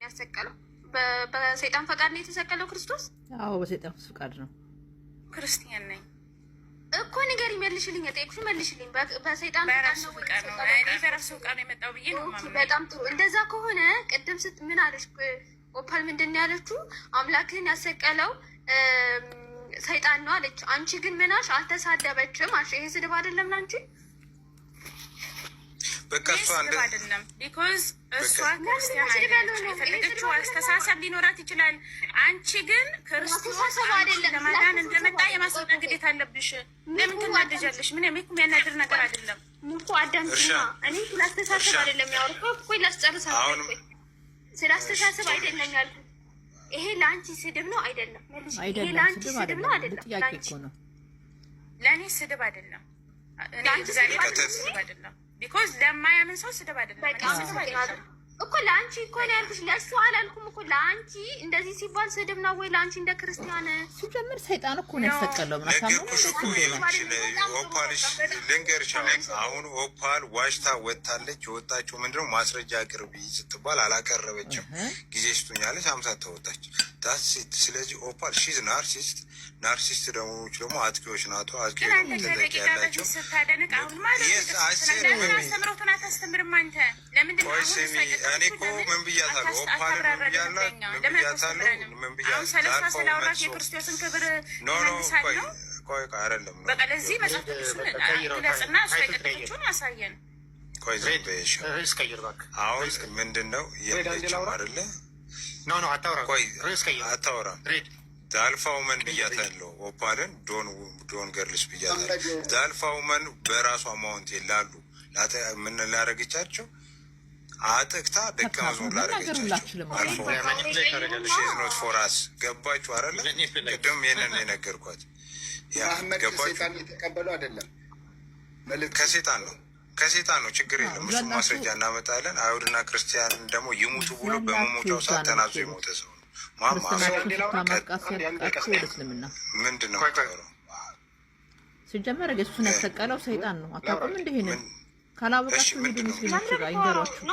ያሰቀለው በሰይጣን ፈቃድ ነው የተሰቀለው ክርስቶስ? አዎ በሰይጣን ፈቃድ ነው። ክርስቲያን ነኝ እኮ ነገር ይመልሽልኝ፣ ጠይቁሽ መልሽልኝ። በሰይጣን ፈቃድ ነው እኔ በራሱ ፈቃድ ነው የመጣው ብዬ ነው ማለት። በጣም ጥሩ። እንደዛ ከሆነ ቅድም ምን አለሽ ኦፓል? ምንድን ነው ያለችው? አምላክህን ያሰቀለው ሰይጣን ነው አለች። አንቺ ግን ምናሽ አልተሳደበችም አልሽ። ይሄ ስድብ አይደለም ላንቺ? በቃ እሷ አይደለም ቢኮዝ እሷ ክርስቲያን አይደለች። የፈለገችው አስተሳሰብ ሊኖራት ይችላል። አንቺ ግን ክርስቶስ አይደለም ለማዳን እንደመጣ የማስረዳት ግዴታ አለብሽ። ለምን ትናደጃለሽ? ምን የሚያናድር ነገር አይደለም እኮ አዳምጪና። እኔ ስለ አስተሳሰብ አይደለም ያወራሁት እኮ ላስጨርሳለሁ። ስለ አስተሳሰብ አይደለም ያልኩት። ይሄ ለአንቺ ስድብ ነው አይደለም? ይሄ ለአንቺ ስድብ ነው አይደለም? ለእኔ ስድብ አይደለም። ለአንቺ ስድብ አይደለም ቢኮዝ ለማያምን ሰው ስድብ አይደለም እኮ። ለአንቺ እኮ ነው ያልኩሽ፣ ለእሱ አላልኩም እኮ። ለአንቺ እንደዚህ ሲባል ስድብ ነው ወይ? ለአንቺ እንደ ክርስቲያን ሲጀምር ሰይጣን እኮ ነው ያሰቀለው። ኦፓልሽ ልንገርሽ፣ አሁን ኦፓል ዋሽታ ወጥታለች። የወጣችው ምንድነው? ማስረጃ አቅርቢ ስትባል አላቀረበችም። ጊዜ ስጡኛለች፣ አምሳት ተወጣች። ስለዚህ ኦፓል ሺዝ ናርሲስት፣ ናርሲስት ደግሞ አጥቂዎች ናቶ። አጥቂዎች ተጠቂ ያላቸው እኔ እኮ ምን ብያታለሁ? ኦፓልን ምን ብያታለሁ? የክርስቶስን ክብር ቆይ አይደለም ያሳየን። ቆይ አሁን ምንድን ነው የለችም አይደለ? አታወራም። ዛልፋውመን ብያታለሁ። ኦፓልን ዶን ገርልስ ብያታለሁ። ዛልፋውመን በራሷ ማውንት ላሉ ምን ላረገቻቸው አጥቅታ ደቀ መዝሙር ላረገቻቸው ኖት ፎራስ ገባችሁ አይደለ? ቅድም ይህንን የነገርኳት የተቀበሉ አይደለም ከሴጣን ነው ከሴጣን ነው። ችግር የለም። እሱ ማስረጃ እናመጣለን። አይሁድና ክርስቲያን ደግሞ ይሙቱ ብሎ በመሞቻው ሰዓት ተናዞ የሞተ ሰው ነው። ምንድን ነው ሲጀመር እሱን ያሰቀለው ሰይጣን ነው። አታውቁም? እንደሄንን ካላወቃችሁ ሄዱ ሙስሊሞች ጋር ይንገሯችሁ።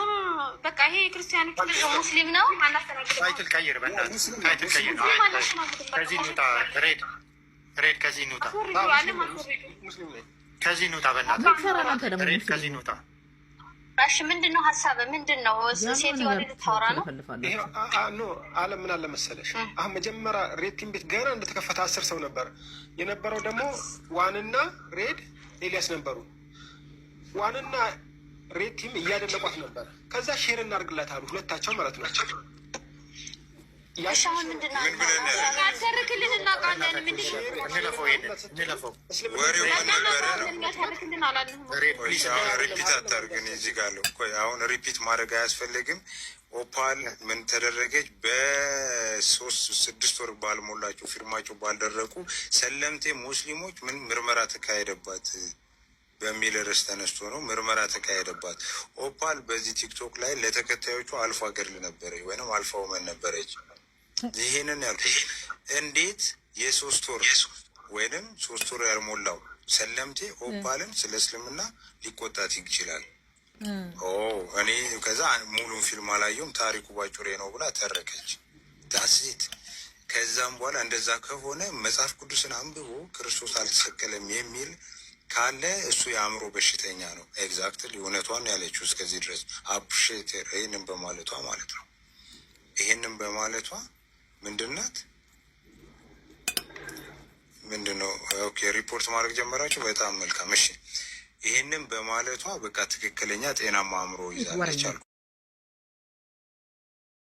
በቃ ይሄ ክርስቲያኖች ሙስሊም ነው አናስተናግድም። ታይትል ቀይር፣ በእናትህ ታይትል ቀይር። ከዚህ እንውጣ። ሬድ ከዚህ እንውጣ። ከዚህ እንውጣ። በእናትህ ሬድ ከዚህ እንውጣ። እሺ ምንድን ነው ሀሳብ? ምንድን ነው ሴትዮዋ ልታወራ ነው? አለም ምን አለ መሰለሽ፣ አሁን መጀመሪያ ሬድ ቲም ቤት ገና እንደተከፈተ 10 ሰው ነበር የነበረው። ደግሞ ዋንና ሬድ ኤልያስ ነበሩ። ዋንና ሬድ ቲም እያደለቋት ነበር። ከዛ ሼር እናድርግላት አሉ ሁለታቸው ማለት ነው። ያሻውን ምንድን ነው ያተርክልን እናውቃለን። ምንድን ነው እንለፈው ወሬው ሪፒት አታርግን። እዚህ ጋር አለው። አሁን ሪፒት ማድረግ አያስፈልግም። ኦፓል ምን ተደረገች? በ6 ወር ባልሞላቸው ፊርማቸው ባልደረቁ ሰለምቴ ሙስሊሞች ምን ምርመራ ተካሄደባት በሚል ርዕስ ተነስቶ ነው ምርመራ ተካሄደባት። ኦፓል በዚህ ቲክቶክ ላይ ለተከታዮቹ አልፋ ገርል ነበረች ወይም አልፋ ውመን ነበረች። ይህንን ያልኩት እንዴት የ3 ወር ወይም 3 ወር ያልሞላው ሰለምቴ ኦፓልን ስለ እስልምና ሊቆጣት ይችላል? እኔ ከዛ ሙሉን ፊልም አላየውም ታሪኩ ባጭሬ ነው ብላ ተረከች። ዳስት ከዛም በኋላ እንደዛ ከሆነ መጽሐፍ ቅዱስን አንብቦ ክርስቶስ አልተሰቀለም የሚል ካለ እሱ የአእምሮ በሽተኛ ነው። ኤግዛክትሊ እውነቷን ያለችው እስከዚህ ድረስ አፕሼቴር ይህንን በማለቷ ማለት ነው። ይህንን በማለቷ ምንድናት ምንድን ነው? ኦኬ ሪፖርት ማድረግ ጀመራችሁ። በጣም መልካም። እሺ ይህንን በማለቷ በቃ ትክክለኛ ጤናማ አእምሮ ይዛለች አልኩ።